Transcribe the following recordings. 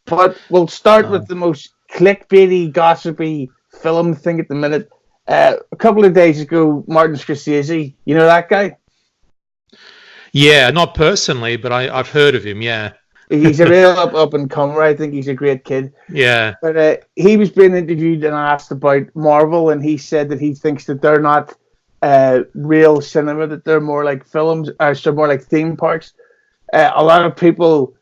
But we'll start with the most clickbaity, gossipy film thing at the minute. A couple of days ago, Martin Scorsese, you know that guy? Yeah, not personally, but I've heard of him. Yeah, He's a real up and comer. I think he's a great kid. yeah. But he was being interviewed and asked about Marvel, and he said that he thinks that they're not real cinema, that they're more like films, or so more like theme parks. A lot of people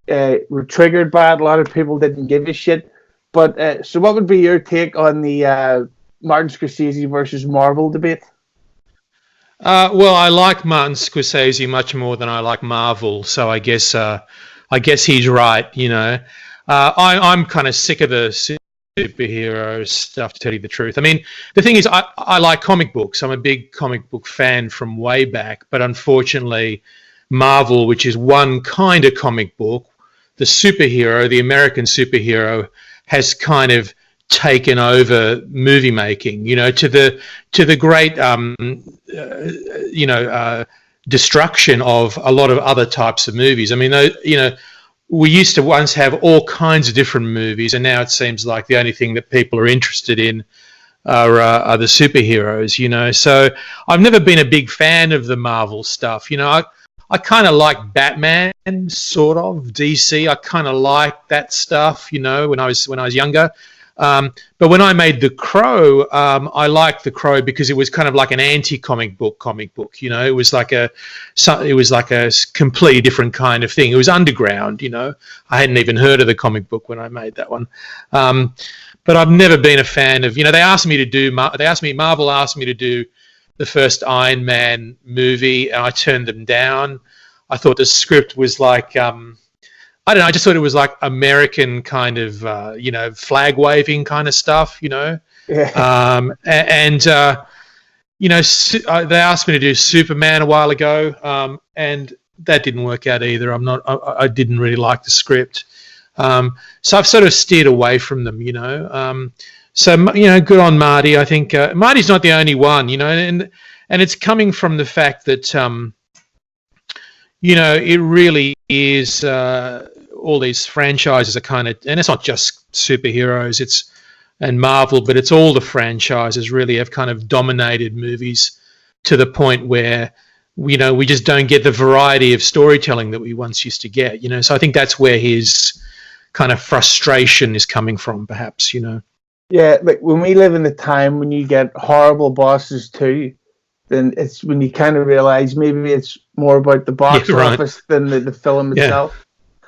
were triggered by it. A lot of people didn't give a shit. But so, what would be your take on the Martin Scorsese versus Marvel debate? Well, I like Martin Scorsese much more than I like Marvel, so I guess he's right. I'm kind of sick of the superhero stuff, to tell you the truth. I mean, the thing is, I like comic books. I'm a big comic book fan from way back, but unfortunately, Marvel, which is one kind of comic book, the American superhero, has kind of taken over movie making, to the great destruction of a lot of other types of movies. I mean, we used to once have all kinds of different movies, and now it seems like the only thing that people are interested in are the superheroes. So I've never been a big fan of the Marvel stuff. I kind of like Batman, sort of DC. I kind of like that stuff, when I was younger. But when I made The Crow, I liked The Crow because it was kind of like an anti-comic book. It was like a completely different kind of thing. It was underground. I hadn't even heard of the comic book when I made that one. But I've never been a fan of. Marvel asked me to do the first Iron Man movie, and I turned them down. I thought the script was like, I don't know, I just thought it was like American kind of, flag waving kind of stuff, Yeah. they asked me to do Superman a while ago, and that didn't work out either. I didn't really like the script. So I've sort of steered away from them, So, good on Marty. I think Marty's not the only one, and it's coming from the fact that, it really is all these franchises are kind of, and it's not just superheroes, and Marvel, but it's all the franchises really have kind of dominated movies to the point where, we just don't get the variety of storytelling that we once used to get, So I think that's where his kind of frustration is coming from, perhaps, Yeah, like when we live in the time when you get horrible bosses too, then it's when you kind of realize maybe it's more about the box office than the film itself.